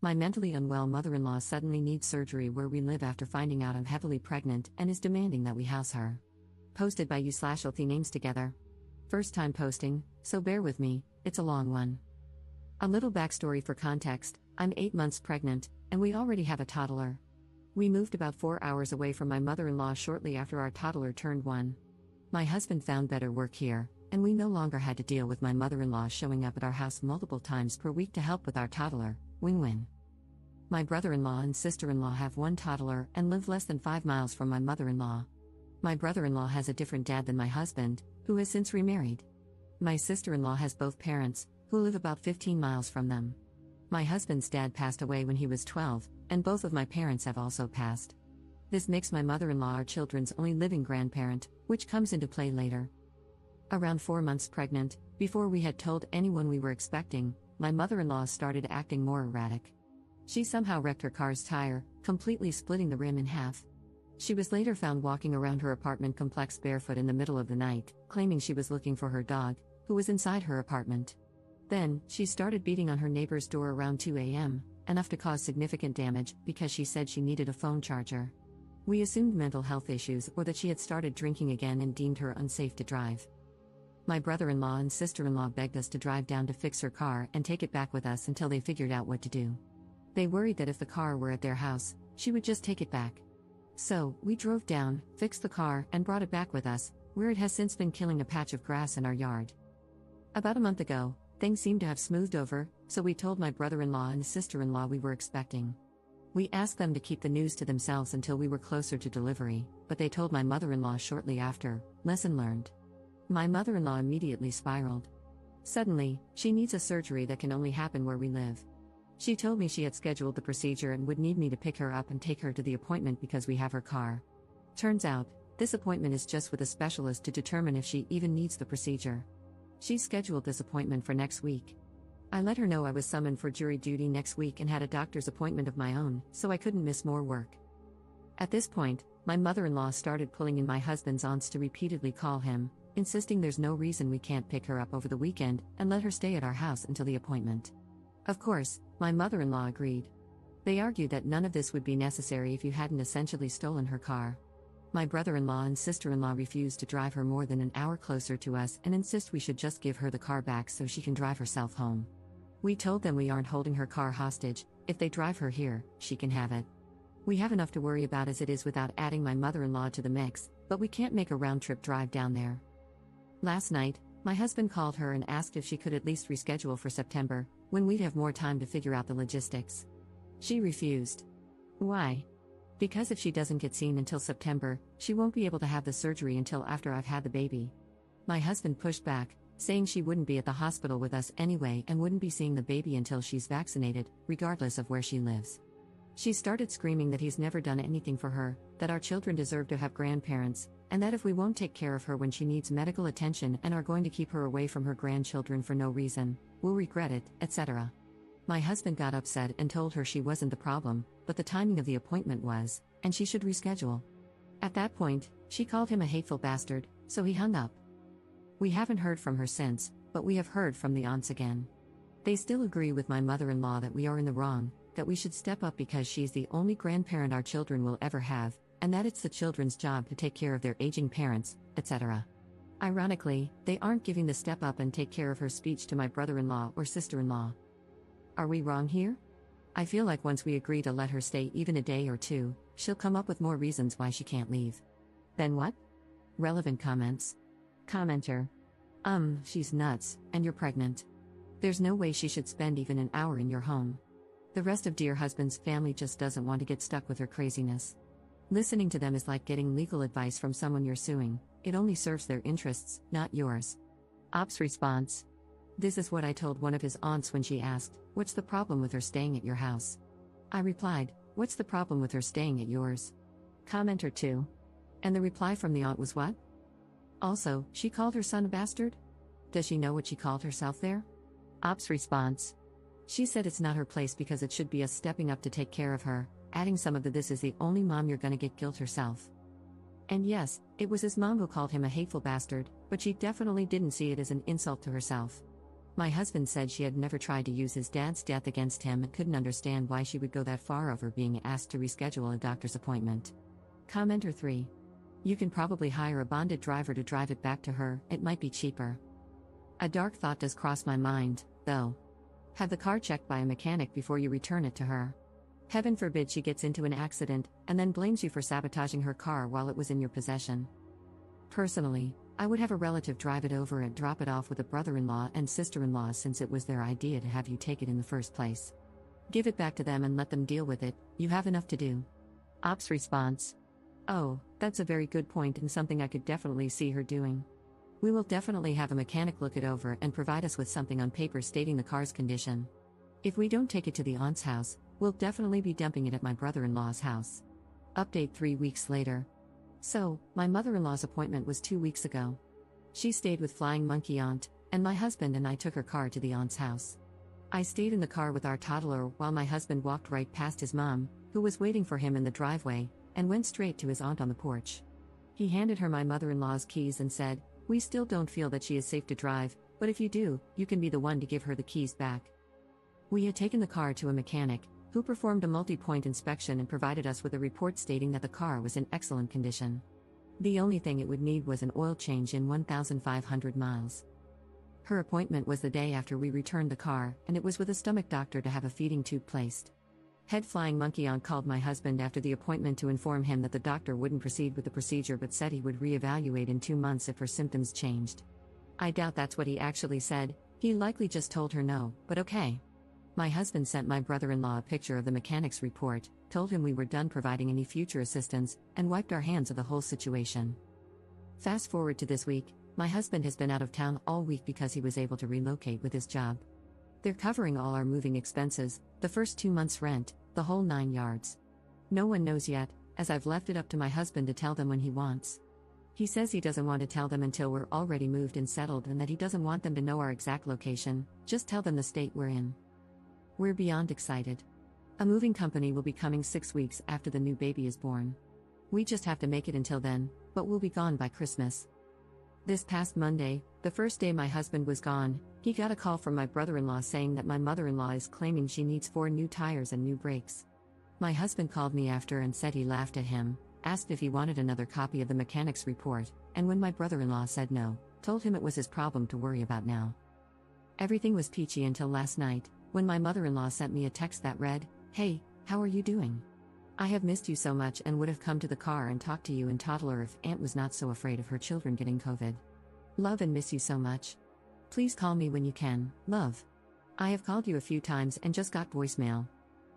My mentally unwell mother-in-law suddenly needs surgery where we live after finding out I'm heavily pregnant and is demanding that we house her. Posted by you/Althea names together. First time posting, so bear with me, it's a long one. A little backstory for context: I'm 8 months pregnant, and we already have a toddler. We moved about 4 hours away from my mother-in-law shortly after our toddler turned 1. My husband found better work here, and we no longer had to deal with my mother-in-law showing up at our house multiple times per week to help with our toddler. Win-win. My brother-in-law and sister-in-law have 1 toddler and live less than 5 miles from my mother-in-law. My brother-in-law has a different dad than my husband, who has since remarried. My sister-in-law has both parents, who live about 15 miles from them. My husband's dad passed away when he was 12, and both of my parents have also passed. This makes my mother-in-law our children's only living grandparent, which comes into play later. Around 4 months pregnant, before we had told anyone we were expecting, my mother-in-law started acting more erratic. She somehow wrecked her car's tire, completely splitting the rim in half. She was later found walking around her apartment complex barefoot in the middle of the night, claiming she was looking for her dog, who was inside her apartment. Then, she started beating on her neighbor's door around 2 a.m., enough to cause significant damage because she said she needed a phone charger. We assumed mental health issues or that she had started drinking again and deemed her unsafe to drive. My brother-in-law and sister-in-law begged us to drive down to fix her car and take it back with us until they figured out what to do. They worried that if the car were at their house, she would just take it back. So, we drove down, fixed the car, and brought it back with us, where it has since been killing a patch of grass in our yard. About a month ago, things seemed to have smoothed over, so we told my brother-in-law and sister-in-law we were expecting. We asked them to keep the news to themselves until we were closer to delivery, but they told my mother-in-law shortly after. Lesson learned. My mother-in-law immediately spiraled. Suddenly, she needs a surgery that can only happen where we live. She told me she had scheduled the procedure and would need me to pick her up and take her to the appointment because we have her car. Turns out, this appointment is just with a specialist to determine if she even needs the procedure. She scheduled this appointment for next week. I let her know I was summoned for jury duty next week and had a doctor's appointment of my own, so I couldn't miss more work. At this point, my mother-in-law started pulling in my husband's aunts to repeatedly call him, insisting there's no reason we can't pick her up over the weekend and let her stay at our house until the appointment. Of course, my mother-in-law agreed. They argued that none of this would be necessary if you hadn't essentially stolen her car. My brother-in-law and sister-in-law refused to drive her more than an hour closer to us and insist we should just give her the car back so she can drive herself home. We told them we aren't holding her car hostage. If they drive her here, she can have it. We have enough to worry about as it is without adding my mother-in-law to the mix, but we can't make a round-trip drive down there. Last night, my husband called her and asked if she could at least reschedule for September, when we'd have more time to figure out the logistics. She refused. Why? Because if she doesn't get seen until September, she won't be able to have the surgery until after I've had the baby. My husband pushed back, saying she wouldn't be at the hospital with us anyway and wouldn't be seeing the baby until she's vaccinated, regardless of where she lives. She started screaming that he's never done anything for her, that our children deserve to have grandparents, and that if we won't take care of her when she needs medical attention and are going to keep her away from her grandchildren for no reason, we'll regret it, etc. My husband got upset and told her she wasn't the problem, but the timing of the appointment was, and she should reschedule. At that point, she called him a hateful bastard, so he hung up. We haven't heard from her since, but we have heard from the aunts again. They still agree with my mother-in-law that we are in the wrong, that we should step up because she's the only grandparent our children will ever have, and that it's the children's job to take care of their aging parents, etc. Ironically, they aren't giving the step up and take care of her speech to my brother-in-law or sister-in-law. Are we wrong here? I feel like once we agree to let her stay even a day or two, she'll come up with more reasons why she can't leave. Then what? Relevant comments. Commenter. She's nuts, and you're pregnant. There's no way she should spend even an hour in your home. The rest of dear husband's family just doesn't want to get stuck with her craziness. Listening to them is like getting legal advice from someone you're suing. It only serves their interests, not yours. Op's response. This is what I told one of his aunts when she asked, "What's the problem with her staying at your house?" I replied, "What's the problem with her staying at yours?" Commenter 2. And the reply from the aunt was what? Also, she called her son a bastard? Does she know what she called herself there? Op's response. She said it's not her place because it should be us stepping up to take care of her, adding some of the "this is the only mom you're gonna get" guilt herself. And yes, it was his mom who called him a hateful bastard, but she definitely didn't see it as an insult to herself. My husband said she had never tried to use his dad's death against him and couldn't understand why she would go that far over being asked to reschedule a doctor's appointment. Commenter 3. You can probably hire a bonded driver to drive it back to her, it might be cheaper. A dark thought does cross my mind, though. Have the car checked by a mechanic before you return it to her. Heaven forbid she gets into an accident, and then blames you for sabotaging her car while it was in your possession. Personally, I would have a relative drive it over and drop it off with a brother-in-law and sister-in-law since it was their idea to have you take it in the first place. Give it back to them and let them deal with it, you have enough to do. Ops response. Oh, that's a very good point and something I could definitely see her doing. We will definitely have a mechanic look it over and provide us with something on paper stating the car's condition. If we don't take it to the aunt's house, we'll definitely be dumping it at my brother-in-law's house. Update 3 weeks later. So, my mother-in-law's appointment was 2 weeks ago. She stayed with Flying Monkey Aunt, and my husband and I took her car to the aunt's house. I stayed in the car with our toddler while my husband walked right past his mom, who was waiting for him in the driveway, and went straight to his aunt on the porch. He handed her my mother-in-law's keys and said, "We still don't feel that she is safe to drive, but if you do, you can be the one to give her the keys back." We had taken the car to a mechanic, who performed a multi-point inspection and provided us with a report stating that the car was in excellent condition. The only thing it would need was an oil change in 1,500 miles. Her appointment was the day after we returned the car, and it was with a stomach doctor to have a feeding tube placed. Head Flying Monkey Aunt called my husband after the appointment to inform him that the doctor wouldn't proceed with the procedure but said he would reevaluate in 2 months if her symptoms changed. I doubt that's what he actually said, he likely just told her no, but okay. My husband sent my brother-in-law a picture of the mechanic's report, told him we were done providing any future assistance, and wiped our hands of the whole situation. Fast forward to this week, my husband has been out of town all week because he was able to relocate with his job. They're covering all our moving expenses, the first 2 months' rent, the whole 9 yards. No one knows yet, as I've left it up to my husband to tell them when he wants. He says he doesn't want to tell them until we're already moved and settled and that he doesn't want them to know our exact location, just tell them the state we're in. We're beyond excited. A moving company will be coming 6 weeks after the new baby is born. We just have to make it until then, but we'll be gone by Christmas. This past Monday, the first day my husband was gone, he got a call from my brother-in-law saying that my mother-in-law is claiming she needs 4 new tires and new brakes. My husband called me after and said he laughed at him, asked if he wanted another copy of the mechanic's report, and when my brother-in-law said no, told him it was his problem to worry about now. Everything was peachy until last night, when my mother-in-law sent me a text that read, "Hey, how are you doing? I have missed you so much and would have come to the car and talked to you and toddler if Aunt was not so afraid of her children getting COVID. Love and miss you so much. Please call me when you can, love. I have called you a few times and just got voicemail.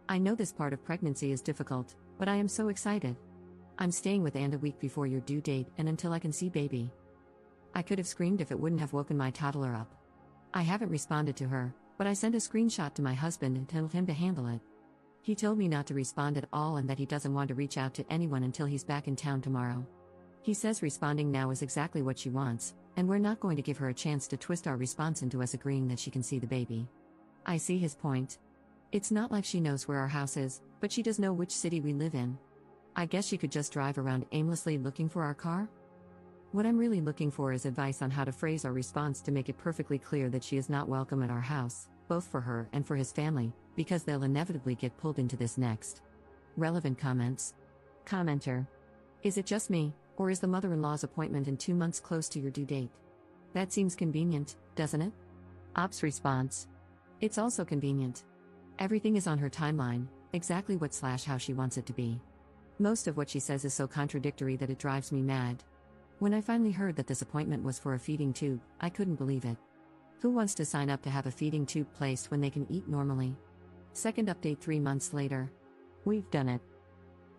I know this part of pregnancy is difficult, but I am so excited. I'm staying with Aunt a week before your due date and until I can see baby." I could have screamed if it wouldn't have woken my toddler up. I haven't responded to her, but I sent a screenshot to my husband and told him to handle it. He told me not to respond at all and that he doesn't want to reach out to anyone until he's back in town tomorrow. He says responding now is exactly what she wants, and we're not going to give her a chance to twist our response into us agreeing that she can see the baby. I see his point. It's not like she knows where our house is, but she does know which city we live in. I guess she could just drive around aimlessly looking for our car? What I'm really looking for is advice on how to phrase our response to make it perfectly clear that she is not welcome at our house, both for her and for his family, because they'll inevitably get pulled into this next. Relevant comments. Commenter. Is it just me, or is the mother-in-law's appointment in 2 months close to your due date? That seems convenient, doesn't it? Ops response. It's also convenient. Everything is on her timeline, exactly what/how she wants it to be. Most of what she says is so contradictory that it drives me mad. When I finally heard that this appointment was for a feeding tube, I couldn't believe it. Who wants to sign up to have a feeding tube placed when they can eat normally? Second update 3 months later. We've done it.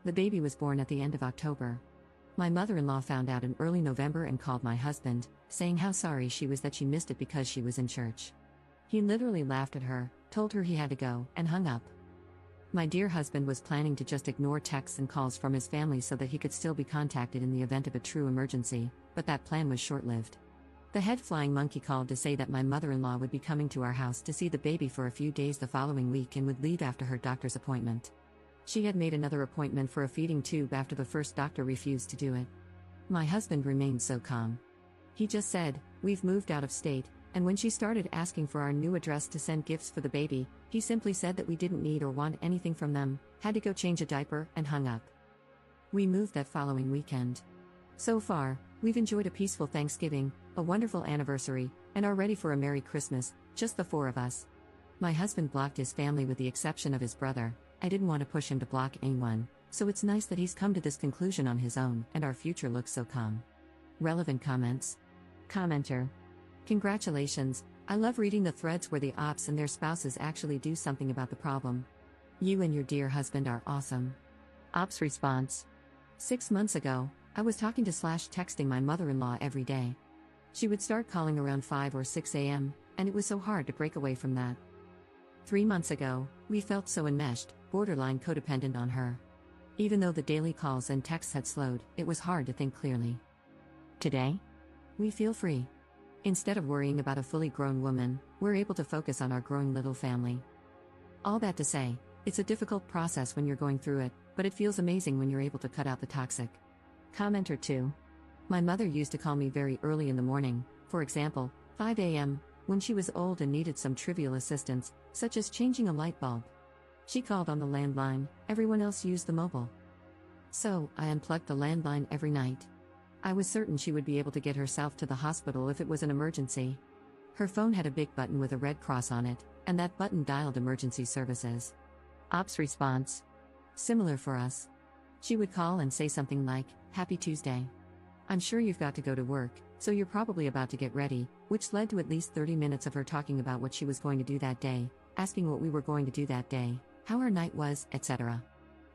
The baby was born at the end of October. My mother-in-law found out in early November and called my husband, saying how sorry she was that she missed it because she was in church. He literally laughed at her, told her he had to go, and hung up. My dear husband was planning to just ignore texts and calls from his family so that he could still be contacted in the event of a true emergency, but that plan was short-lived. The head Flying Monkey called to say that my mother-in-law would be coming to our house to see the baby for a few days the following week and would leave after her doctor's appointment. She had made another appointment for a feeding tube after the first doctor refused to do it. My husband remained so calm. He just said, "We've moved out of state, and when she started asking for our new address to send gifts for the baby, he simply said that we didn't need or want anything from them, had to go change a diaper, and hung up. We moved that following weekend. So far, we've enjoyed a peaceful Thanksgiving, a wonderful anniversary, and are ready for a Merry Christmas, just the four of us. My husband blocked his family with the exception of his brother. I didn't want to push him to block anyone, so it's nice that he's come to this conclusion on his own, and our future looks so calm. Relevant comments. Commenter. Congratulations, I love reading the threads where the ops and their spouses actually do something about the problem. You and your dear husband are awesome. Ops response. 6 months ago, I was talking to / texting my mother-in-law every day. She would start calling around 5 or 6 a.m., and it was so hard to break away from that. 3 months ago, we felt so enmeshed, borderline codependent on her. Even though the daily calls and texts had slowed, it was hard to think clearly. Today? We feel free. Instead of worrying about a fully grown woman, we're able to focus on our growing little family. All that to say, it's a difficult process when you're going through it, but it feels amazing when you're able to cut out the toxic. Commenter 2. My mother used to call me very early in the morning, for example, 5 a.m., when she was old and needed some trivial assistance, such as changing a light bulb. She called on the landline, everyone else used the mobile. So, I unplugged the landline every night. I was certain she would be able to get herself to the hospital if it was an emergency. Her phone had a big button with a red cross on it, and that button dialed emergency services. Ops response. Similar for us. She would call and say something like, "Happy Tuesday. I'm sure you've got to go to work, so you're probably about to get ready," which led to at least 30 minutes of her talking about what she was going to do that day, asking what we were going to do that day, how our night was, etc.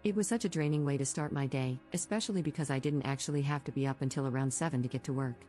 It was such a draining way to start my day, especially because I didn't actually have to be up until around 7 to get to work.